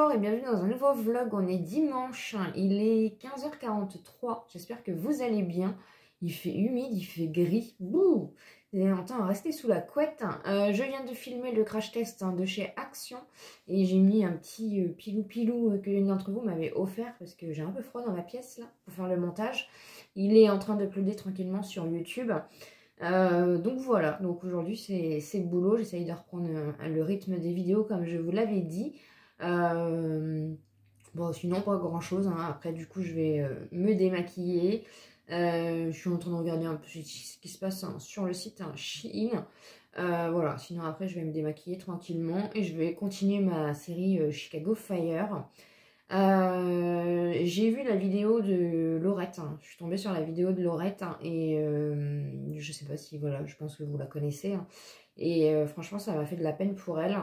Bonjour et bienvenue dans un nouveau vlog. On est dimanche, il est 15h43. J'espère que vous allez bien. Il fait humide, il fait gris. Bouh! Et on tend à rester sous la couette. Je viens de filmer le crash test de chez Action et j'ai mis un petit pilou-pilou que l'une d'entre vous m'avait offert parce que j'ai un peu froid dans ma pièce là pour faire le montage. Il est en train d'uploader tranquillement sur YouTube. Donc voilà, donc aujourd'hui c'est le boulot, j'essaye de reprendre le rythme des vidéos comme je vous l'avais dit. Bon sinon pas grand chose, hein. Après du coup je vais me démaquiller. Je suis en train de regarder un peu ce qui se passe sur le site Shein. Voilà, sinon après je vais me démaquiller tranquillement et je vais continuer ma série Chicago Fire. J'ai vu la vidéo de Laurette, hein. Je suis tombée sur la vidéo de Laurette, hein, et je sais pas si, voilà, je pense que vous la connaissez, hein. Et franchement ça m'a fait de la peine pour elle.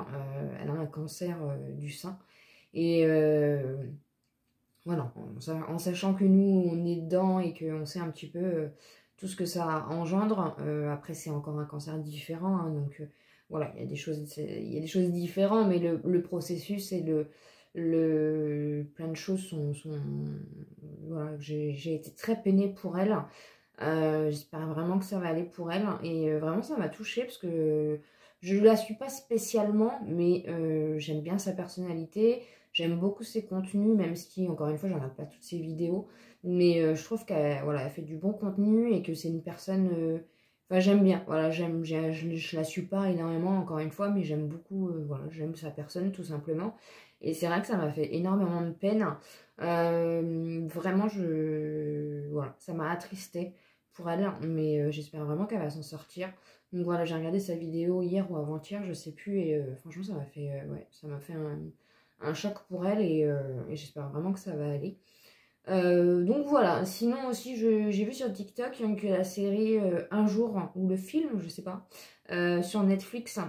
Elle a un cancer du sein et voilà, en sachant que nous on est dedans et qu'on sait un petit peu tout ce que ça engendre. Après c'est encore un cancer différent, hein, donc voilà, il y a des choses différentes, mais le processus et plein de choses sont voilà, j'ai été très peinée pour elle. J'espère vraiment que ça va aller pour elle et vraiment ça m'a touchée parce que je la suis pas spécialement, mais j'aime bien sa personnalité, j'aime beaucoup ses contenus, même si encore une fois je regarde pas toutes ses vidéos, mais je trouve qu'elle, voilà, elle fait du bon contenu et que c'est une personne, enfin j'aime bien, voilà, je la suis pas énormément encore une fois, mais j'aime beaucoup, voilà, j'aime sa personne tout simplement. Et c'est vrai que ça m'a fait énormément de peine. Vraiment, voilà, ça m'a attristée pour elle, mais j'espère vraiment qu'elle va s'en sortir. Donc voilà, j'ai regardé sa vidéo hier ou avant-hier, je sais plus, et franchement, ça m'a fait, ouais, ça m'a fait un choc pour elle, et j'espère vraiment que ça va aller. Donc voilà, sinon aussi, j'ai vu sur TikTok que la série Un jour, ou le film, je sais pas, sur Netflix,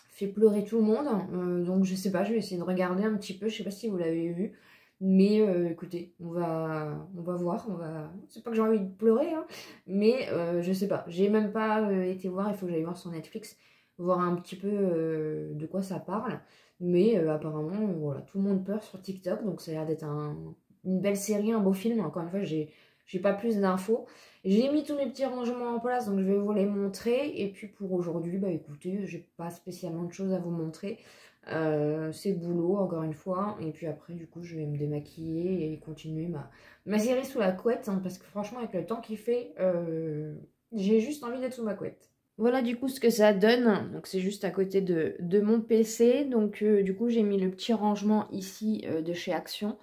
fait pleurer tout le monde, donc je sais pas, je vais essayer de regarder un petit peu, je sais pas si vous l'avez vu, mais écoutez, on va voir, c'est pas que j'ai envie de pleurer, hein, mais je sais pas, j'ai même pas été voir, il faut que j'aille voir sur Netflix, voir un petit peu de quoi ça parle, mais apparemment, voilà, tout le monde pleure sur TikTok, donc ça a l'air d'être une belle série, un beau film. Encore une fois, j'ai pas plus d'infos. J'ai mis tous mes petits rangements en place, donc je vais vous les montrer. Et puis pour aujourd'hui, bah écoutez, j'ai pas spécialement de choses à vous montrer. C'est boulot, encore une fois. Et puis après, du coup, je vais me démaquiller et continuer ma série sous la couette, hein, parce que franchement, avec le temps qu'il fait, j'ai juste envie d'être sous ma couette. Voilà du coup ce que ça donne, donc c'est juste à côté de mon PC, donc du coup j'ai mis le petit rangement ici de chez Action,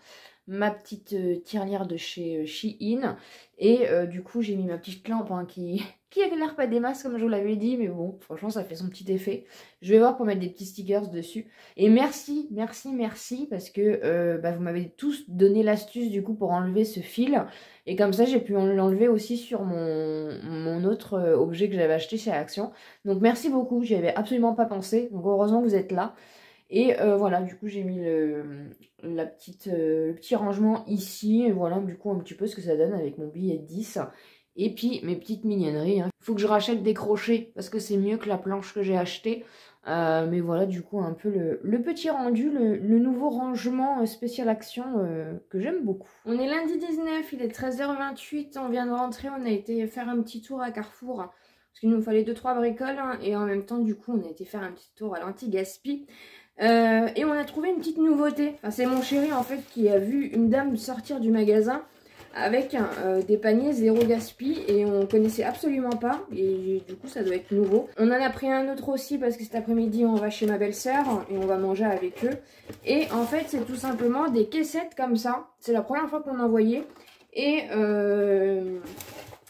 ma petite tirelire de chez Shein, et du coup j'ai mis ma petite lampe, hein, qui avait l'air pas des masses comme je vous l'avais dit, mais bon franchement ça fait son petit effet. Je vais voir pour mettre des petits stickers dessus, et merci parce que bah, vous m'avez tous donné l'astuce du coup pour enlever ce fil, et comme ça j'ai pu l'enlever aussi sur mon autre objet que j'avais acheté chez Action. Donc merci beaucoup, j'y avais absolument pas pensé, donc heureusement que vous êtes là. Et voilà, du coup j'ai mis le petit rangement ici, et voilà du coup un petit peu ce que ça donne avec mon billet de 10. Et puis mes petites mignonneries, hein. Il faut que je rachète des crochets parce que c'est mieux que la planche que j'ai achetée. Mais voilà du coup un peu le petit rendu, le nouveau rangement spécial Action que j'aime beaucoup. On est lundi 19, il est 13h28, on vient de rentrer, on a été faire un petit tour à Carrefour. Parce qu'il nous fallait 2-3 bricoles, hein, et en même temps du coup on a été faire un petit tour à l'anti-gaspi. Et on a trouvé une petite nouveauté. Enfin, c'est mon chéri en fait qui a vu une dame sortir du magasin avec des paniers zéro gaspi, et on connaissait absolument pas, et du coup ça doit être nouveau. On en a pris un autre aussi parce que cet après-midi on va chez ma belle-sœur et on va manger avec eux. Et en fait c'est tout simplement des caissettes comme ça. C'est la première fois qu'on en voyait, et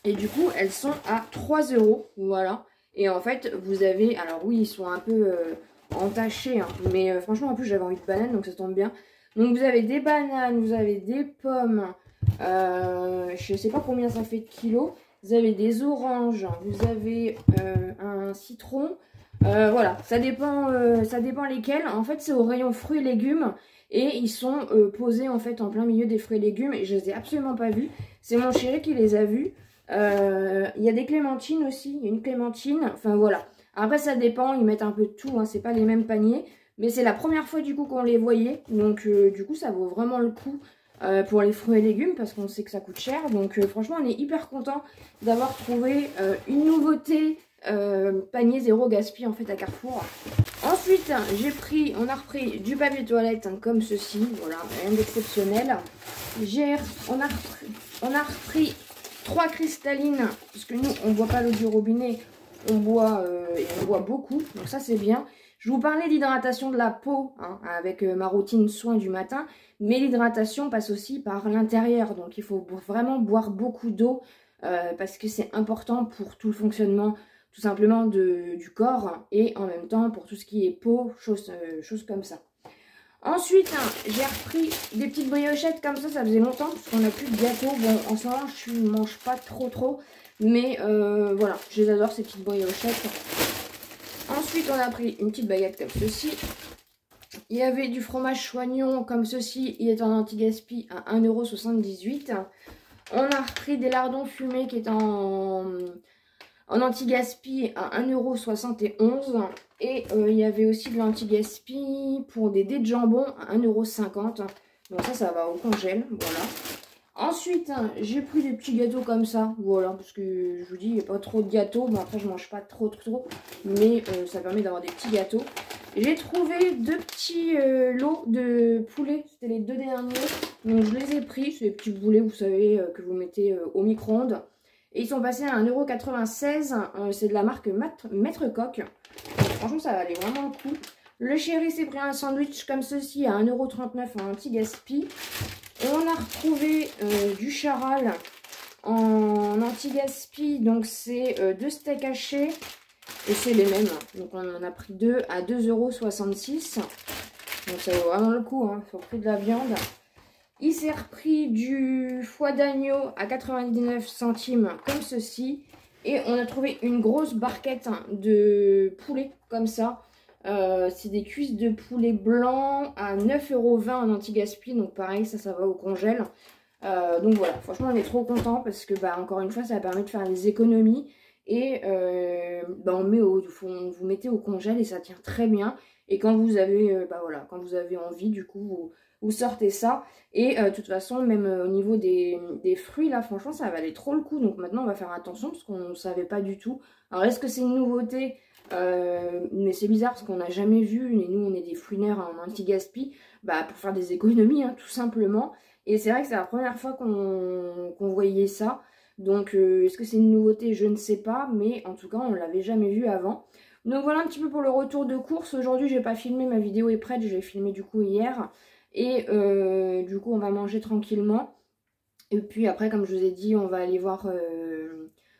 du coup elles sont à 3 €, voilà. Et en fait vous avez, alors oui ils sont un peu entaché, hein, mais franchement en plus j'avais envie de banane donc ça tombe bien. Donc vous avez des bananes, vous avez des pommes, je sais pas combien ça fait de kilos, vous avez des oranges, vous avez un citron, voilà, ça dépend lesquels. En fait c'est au rayon fruits et légumes, et ils sont posés en fait en plein milieu des fruits et légumes, et je les ai absolument pas vus, c'est mon chéri qui les a vus. Il y a des clémentines aussi, il y a une clémentine, enfin voilà. Après ça dépend, ils mettent un peu de tout, hein, c'est pas les mêmes paniers. Mais c'est la première fois du coup qu'on les voyait. Donc du coup ça vaut vraiment le coup pour les fruits et légumes parce qu'on sait que ça coûte cher. Donc franchement on est hyper content d'avoir trouvé une nouveauté panier zéro gaspille en fait à Carrefour. Ensuite on a repris du papier toilette hein, comme ceci. Voilà, rien d'exceptionnel. On a repris 3 cristallines, parce que nous, on ne boit pas l'eau du robinet, on boit, et on boit beaucoup, donc ça c'est bien. Je vous parlais d'hydratation de la peau, hein, avec ma routine soin du matin, mais l'hydratation passe aussi par l'intérieur, donc il faut vraiment boire beaucoup d'eau, parce que c'est important pour tout le fonctionnement, tout simplement, du corps, et en même temps pour tout ce qui est peau, choses comme ça. Ensuite, hein, j'ai repris des petites briochettes comme ça faisait longtemps parce qu'on n'a plus de gâteaux. Bon, en ce moment, je ne mange pas trop, mais voilà, je les adore ces petites briochettes. Ensuite, on a pris une petite baguette comme ceci. Il y avait du fromage choignon comme ceci, il est en anti-gaspi à 1,78 €. On a repris des lardons fumés qui est en anti-gaspi à 1,71 €. Et il y avait aussi de l'anti-gaspi pour des dés de jambon à 1,50 €. Donc ça va au congèle, voilà. Ensuite, hein, j'ai pris des petits gâteaux comme ça, voilà, parce que je vous dis, il n'y a pas trop de gâteaux. Bon, après, je mange pas trop, mais ça permet d'avoir des petits gâteaux. J'ai trouvé 2 petits lots de poulet, c'était les 2 derniers. Donc je les ai pris, c'est des petits poulets, vous savez, que vous mettez au micro-ondes. Et ils sont passés à 1,96 €. C'est de la marque Maître Coq. Donc, franchement, ça valait vraiment le coup. Le chéri s'est pris un sandwich comme ceci à 1,39 € en anti-gaspi. On a retrouvé du charal en anti-gaspi. Donc, c'est 2 steaks hachés. Et c'est les mêmes. Donc, on en a pris 2 à 2,66 €. Donc, ça vaut vraiment le coup. Hein. Faut prix de la viande. Il s'est repris du foie d'agneau à 99 centimes comme ceci. Et on a trouvé une grosse barquette de poulet comme ça. C'est des cuisses de poulet blanc à 9,20 € en anti-gaspi. Donc pareil, ça va au congèle. Donc voilà, franchement on est trop content parce que bah, encore une fois ça permet de faire des économies. Et bah, vous mettez au congèle et ça tient très bien. Et quand vous avez, bah, voilà, quand vous avez envie, du coup, vous sortez ça. Et de toute façon, même au niveau des fruits, là, franchement, ça valait trop le coup. Donc maintenant, on va faire attention parce qu'on ne savait pas du tout. Alors, est-ce que c'est une nouveauté? Mais c'est bizarre parce qu'on n'a jamais vu. Et nous, on est des fouineurs en anti-gaspi, bah, pour faire des économies, hein, tout simplement. Et c'est vrai que c'est la première fois qu'on voyait ça. Donc, est-ce que c'est une nouveauté? Je ne sais pas. Mais en tout cas, on ne l'avait jamais vu avant. Donc voilà un petit peu pour le retour de course. Aujourd'hui, j'ai pas filmé, ma vidéo est prête. Je l'ai filmé du coup hier. Et du coup, on va manger tranquillement. Et puis après, comme je vous ai dit, on va aller voir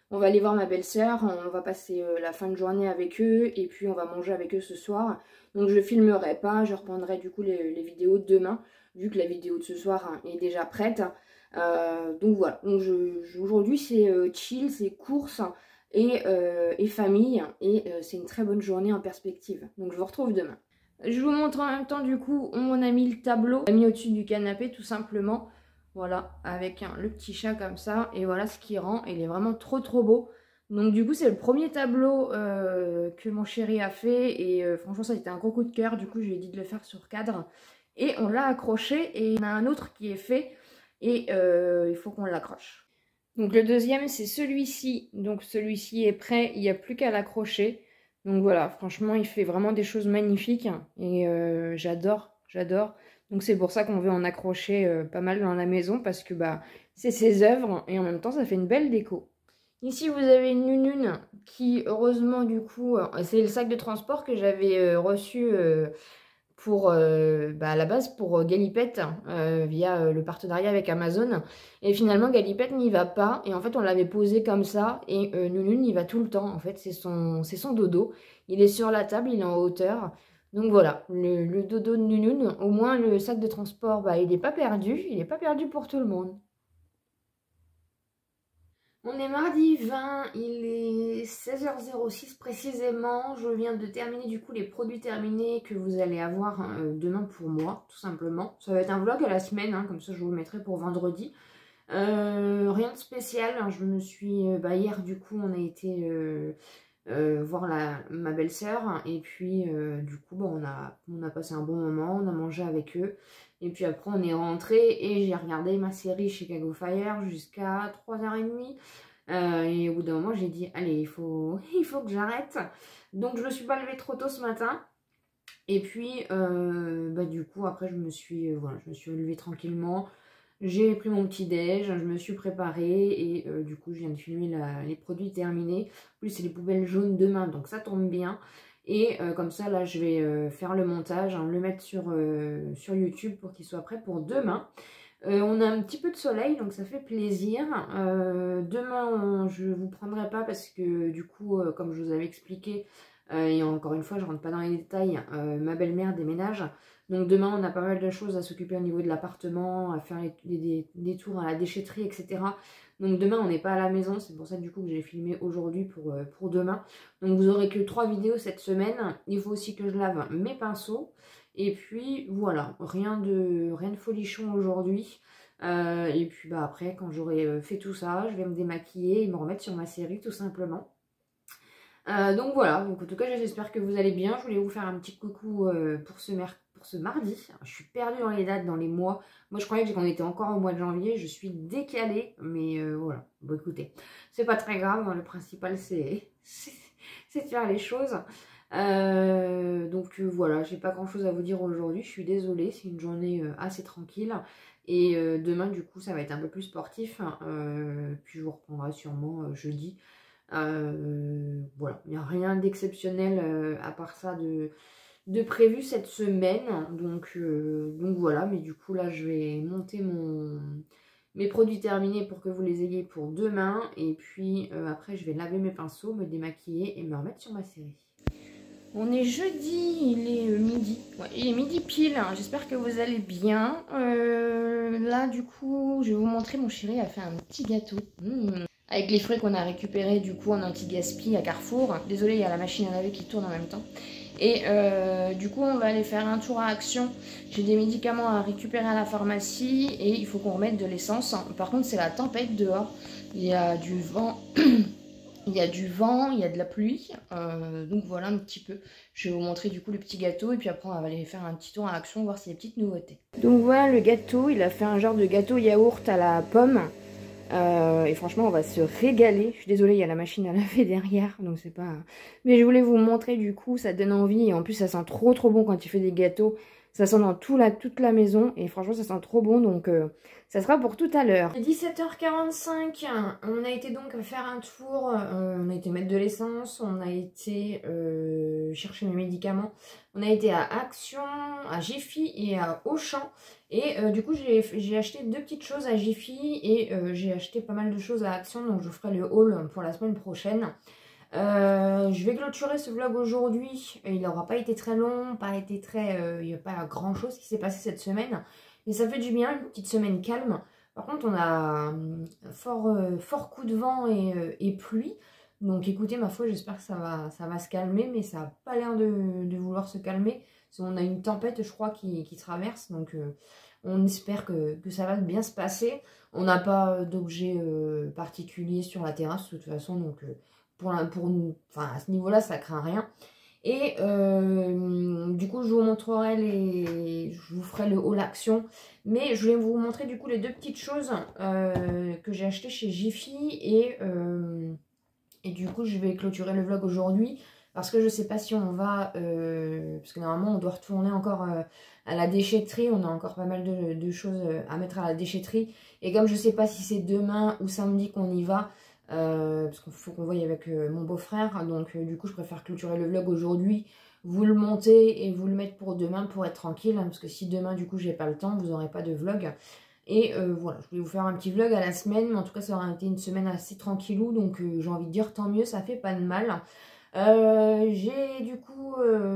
ma belle-sœur. On va passer la fin de journée avec eux. Et puis, on va manger avec eux ce soir. Donc, je filmerai pas. Je reprendrai du coup les vidéos demain. Vu que la vidéo de ce soir est déjà prête. Donc voilà. Donc, aujourd'hui, c'est chill, c'est course et famille. Et c'est une très bonne journée en perspective. Donc, je vous retrouve demain. Je vous montre en même temps du coup où on a mis le tableau. On l'a mis au-dessus du canapé tout simplement. Voilà, avec le petit chat comme ça. Et voilà ce qui rend. Il est vraiment trop beau. Donc du coup c'est le premier tableau que mon chéri a fait. Et franchement ça a été un gros coup de cœur. Du coup je lui ai dit de le faire sur cadre. Et on l'a accroché. Et il y en a un autre qui est fait. Et il faut qu'on l'accroche. Donc le deuxième c'est celui-ci. Donc celui-ci est prêt. Il n'y a plus qu'à l'accrocher. Donc voilà, franchement, il fait vraiment des choses magnifiques et j'adore. Donc c'est pour ça qu'on veut en accrocher pas mal dans la maison parce que bah c'est ses œuvres et en même temps ça fait une belle déco. Ici vous avez une nunune qui heureusement du coup, c'est le sac de transport que j'avais reçu pour à la base pour Galipette via le partenariat avec Amazon. Et finalement Galipette n'y va pas et en fait on l'avait posé comme ça et Nunun y va tout le temps. En fait c'est son dodo, il est sur la table, il est en hauteur. Donc voilà, le dodo de Nunun, au moins le sac de transport bah, il n'est pas perdu, pour tout le monde. On est mardi 20, il est 16h06 précisément. Je viens de terminer du coup les produits terminés que vous allez avoir demain pour moi, tout simplement. Ça va être un vlog à la semaine, hein, comme ça je vous le mettrai pour vendredi. Rien de spécial, hein, je me suis... hier du coup on a été voir ma belle-sœur. Et puis, du coup, bon, on a passé un bon moment, on a mangé avec eux. Et puis après, on est rentré et j'ai regardé ma série Chicago Fire jusqu'à 3h30. Et au bout d'un moment, j'ai dit, allez, il faut que j'arrête. Donc, je me suis pas levée trop tôt ce matin. Et puis, bah, du coup, après, voilà, je me suis levée tranquillement. J'ai pris mon petit déj, je me suis préparée et du coup, je viens de filmer les produits terminés. En plus, c'est les poubelles jaunes demain, donc ça tombe bien. Et comme ça, là, je vais faire le montage, hein, le mettre sur YouTube pour qu'il soit prêt pour demain. On a un petit peu de soleil, donc ça fait plaisir. Demain, je ne vous prendrai pas parce que du coup, comme je vous avais expliqué, et encore une fois, je ne rentre pas dans les détails, ma belle-mère déménage. Donc demain, on a pas mal de choses à s'occuper au niveau de l'appartement, à faire des tours à la déchetterie, etc. Donc demain, on n'est pas à la maison, c'est pour ça du coup que j'ai filmé aujourd'hui pour demain. Donc vous aurez que 3 vidéos cette semaine. Il faut aussi que je lave mes pinceaux. Et puis voilà, rien de folichon aujourd'hui. Et puis bah, après, quand j'aurai fait tout ça, je vais me démaquiller et me remettre sur ma série tout simplement. Donc voilà, donc en tout cas j'espère que vous allez bien. Je voulais vous faire un petit coucou pour ce mardi. Je suis perdue dans les dates, dans les mois. Moi je croyais qu'on était encore au mois de janvier. Je suis décalée, mais voilà. Bon écoutez, c'est pas très grave, hein. Le principal c'est de faire les choses. Donc voilà, j'ai pas grand chose à vous dire aujourd'hui. Je suis désolée, c'est une journée assez tranquille. Et demain du coup ça va être un peu plus sportif. Puis je vous reprendrai sûrement jeudi. Voilà, il n'y a rien d'exceptionnel à part ça de prévu cette semaine. Donc voilà, mais du coup là je vais monter mes produits terminés pour que vous les ayez pour demain. Et puis après je vais laver mes pinceaux, me démaquiller et me remettre sur ma série. On est jeudi, il est midi. Ouais, il est midi pile, hein. J'espère que vous allez bien. Là du coup je vais vous montrer, mon chéri a fait un petit gâteau. Avec les fruits qu'on a récupérés du coup en anti-gaspi à Carrefour. Désolée, il y a la machine à laver qui tourne en même temps. Et du coup, on va aller faire un tour à Action. J'ai des médicaments à récupérer à la pharmacie et il faut qu'on remette de l'essence. Par contre, c'est la tempête dehors. Il y a du vent. Il y a du vent, il y a de la pluie. Donc voilà un petit peu. Je vais vous montrer du coup le petit gâteau et puis après on va aller faire un petit tour à Action, voir s'il y a des petites nouveautés. Donc voilà le gâteau. Il a fait un genre de gâteau yaourt à la pomme. Et franchement on va se régaler. Je suis désolée, il y a la machine à laver derrière, donc c'est pas... Mais je voulais vous montrer du coup, ça donne envie. Et en plus ça sent trop bon quand il fait des gâteaux. Ça sent dans toute la maison. Et franchement ça sent trop bon, donc ça sera pour tout à l'heure. 17h45, on a été donc faire un tour. On a été mettre de l'essence. On a été chercher mes médicaments. On a été à Action, à Jiffy et à Auchan. Et du coup, j'ai acheté 2 petites choses à Jiffy et j'ai acheté pas mal de choses à Action. Donc, je vous ferai le haul pour la semaine prochaine. Je vais clôturer ce vlog aujourd'hui. Il n'aura pas été très long, il n'y a pas grand chose qui s'est passé cette semaine. Mais ça fait du bien, une petite semaine calme. Par contre, on a fort coup de vent et pluie. Donc écoutez, ma foi, j'espère que ça va se calmer, mais ça n'a pas l'air de vouloir se calmer. On a une tempête, je crois, qui traverse, donc on espère que ça va bien se passer. On n'a pas d'objet particulier sur la terrasse, de toute façon, donc pour nous, enfin, à ce niveau-là, ça craint rien. Et du coup, je vous montrerai je vous ferai le haul Action. Mais je vais vous montrer du coup les 2 petites choses que j'ai achetées chez Jiffy et du coup, je vais clôturer le vlog aujourd'hui parce que je sais pas si on va... parce que normalement, on doit retourner encore à la déchetterie. On a encore pas mal de choses à mettre à la déchetterie. Et comme je sais pas si c'est demain ou samedi qu'on y va, parce qu'il faut qu'on voie avec mon beau-frère. Donc du coup, je préfère clôturer le vlog aujourd'hui, vous le monter et vous le mettre pour demain pour être tranquille. Hein, parce que si demain, du coup, j'ai pas le temps, vous n'aurez pas de vlog. Et voilà, je voulais vous faire un petit vlog à la semaine, mais en tout cas ça aura été une semaine assez tranquillou, donc j'ai envie de dire tant mieux, ça fait pas de mal. J'ai du coup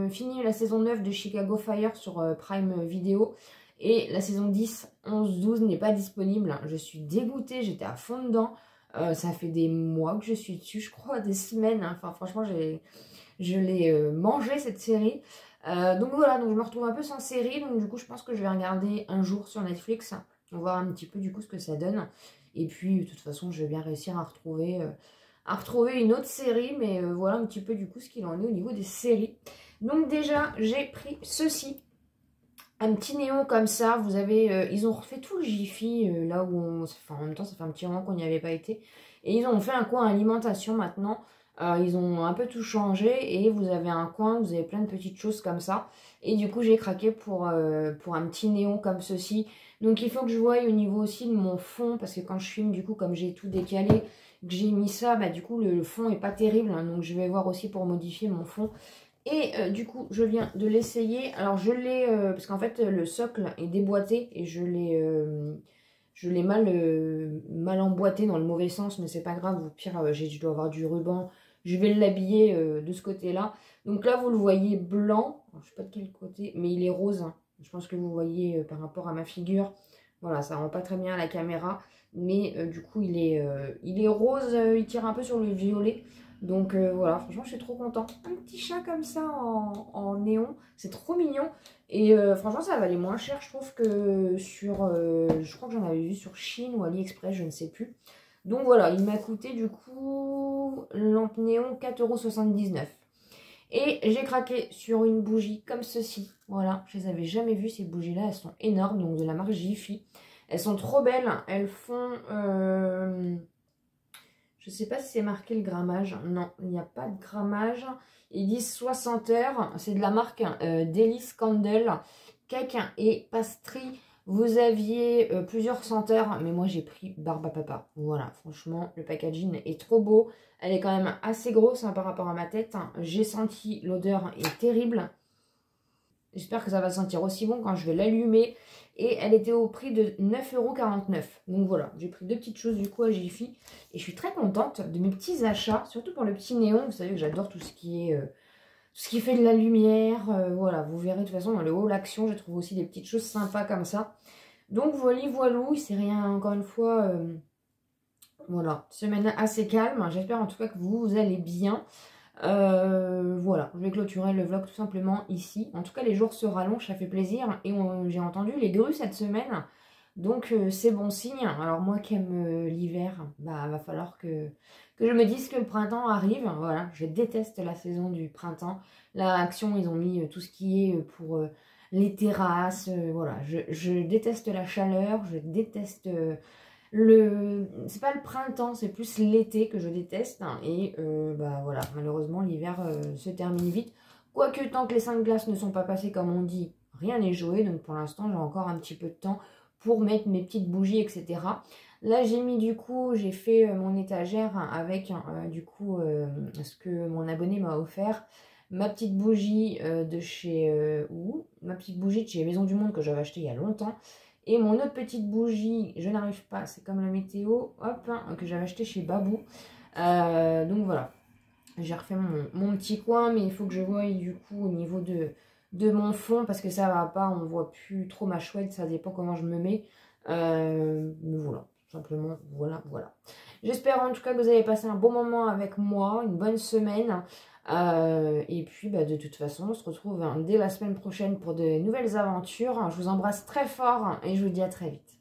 fini la saison 9 de Chicago Fire sur Prime Video, et la saison 10, 11, 12 n'est pas disponible. Je suis dégoûtée, j'étais à fond dedans, ça fait des mois que je suis dessus, je crois, des semaines, hein. Enfin franchement je l'ai mangé cette série. Donc voilà, donc je me retrouve un peu sans série, donc du coup je pense que je vais regarder un jour sur Netflix. On va voir un petit peu du coup ce que ça donne. Et puis de toute façon je vais bien réussir à retrouver à retrouver une autre série. Mais voilà un petit peu du coup ce qu'il en est au niveau des séries. Donc déjà, j'ai pris ceci. Un petit néon comme ça. Vous avez, ils ont refait tout le Jiffy là où on... Enfin, en même temps, ça fait un petit moment qu'on n'y avait pas été. Et ils ont fait un coin alimentation maintenant. Ils ont un peu tout changé et vous avez un coin, vous avez plein de petites choses comme ça. Et du coup, j'ai craqué pour un petit néon comme ceci. Donc, il faut que je voie au niveau aussi de mon fond, parce que quand je filme, du coup, comme j'ai tout décalé, que j'ai mis ça, bah, du coup, le fond est pas terrible. Hein, donc, je vais voir aussi pour modifier mon fond. Et du coup, je viens de l'essayer. Alors, je l'ai, parce qu'en fait, le socle est déboîté et je l'ai mal emboîté dans le mauvais sens, mais c'est pas grave. Au pire, je dois avoir du ruban. Je vais l'habiller de ce côté-là. Donc là, vous le voyez blanc. Alors, je sais pas de quel côté, mais il est rose. Hein. Je pense que vous voyez par rapport à ma figure. Voilà, ça rend pas très bien à la caméra. Mais du coup, il est rose. Il tire un peu sur le violet. Donc voilà, franchement, je suis trop contente. Un petit chat comme ça en néon. C'est trop mignon. Et franchement, ça valait moins cher, je trouve, que sur... je crois que j'en avais vu sur Shein ou AliExpress, je ne sais plus. Donc voilà, il m'a coûté du coup, lampe néon, 4,79 €. Et j'ai craqué sur une bougie comme ceci. Voilà, je les avais jamais vues, ces bougies-là. Elles sont énormes, donc de la marque Jiffy. Elles sont trop belles. Elles font... je ne sais pas si c'est marqué le grammage. Non, il n'y a pas de grammage. Ils disent 60 heures. C'est de la marque Delice Candle. Cake et pastry. Vous aviez plusieurs senteurs, mais moi j'ai pris Barbe à Papa. Voilà, franchement, le packaging est trop beau. Elle est quand même assez grosse hein, par rapport à ma tête. J'ai senti l'odeur est terrible. J'espère que ça va sentir aussi bon quand je vais l'allumer. Et elle était au prix de 9,49 €. Donc voilà, j'ai pris deux petites choses du coup à Jiffy. Et je suis très contente de mes petits achats, surtout pour le petit néon. Vous savez que j'adore tout ce qui est... tout ce qui fait de la lumière, voilà, vous verrez de toute façon dans le haut l'action, je trouve aussi des petites choses sympas comme ça. Donc voilà, voilou, c'est rien, encore une fois, voilà, semaine assez calme. J'espère en tout cas que vous allez bien. Voilà, je vais clôturer le vlog tout simplement ici. En tout cas, les jours se rallongent, ça fait plaisir. Et j'ai entendu les grues cette semaine, donc c'est bon signe. Alors moi qui aime l'hiver, bah va falloir que je me dise que le printemps arrive. Voilà, je déteste la saison du printemps. La Action, ils ont mis tout ce qui est pour les terrasses. Voilà, je déteste la chaleur, je déteste c'est pas le printemps, c'est plus l'été que je déteste. Et bah voilà, malheureusement, l'hiver se termine vite. Quoique, tant que les 5 glaces ne sont pas passées, comme on dit, rien n'est joué. Donc pour l'instant, j'ai encore un petit peu de temps pour mettre mes petites bougies, etc. Là, j'ai mis du coup, j'ai fait mon étagère avec du coup ce que mon abonné m'a offert. Ma petite bougie de chez... ma petite bougie de chez Maison du Monde que j'avais acheté il y a longtemps. Et mon autre petite bougie, je n'arrive pas, c'est comme la météo, hop, hein, que j'avais acheté chez Babou. Donc voilà, j'ai refait mon petit coin, mais il faut que je voie du coup au niveau de mon fond, parce que ça va pas, on voit plus trop ma chouette, ça dépend comment je me mets. Mais voilà, simplement, voilà. J'espère en tout cas que vous avez passé un bon moment avec moi, une bonne semaine. Et puis bah, de toute façon on se retrouve dès la semaine prochaine pour de nouvelles aventures. Je vous embrasse très fort et je vous dis à très vite.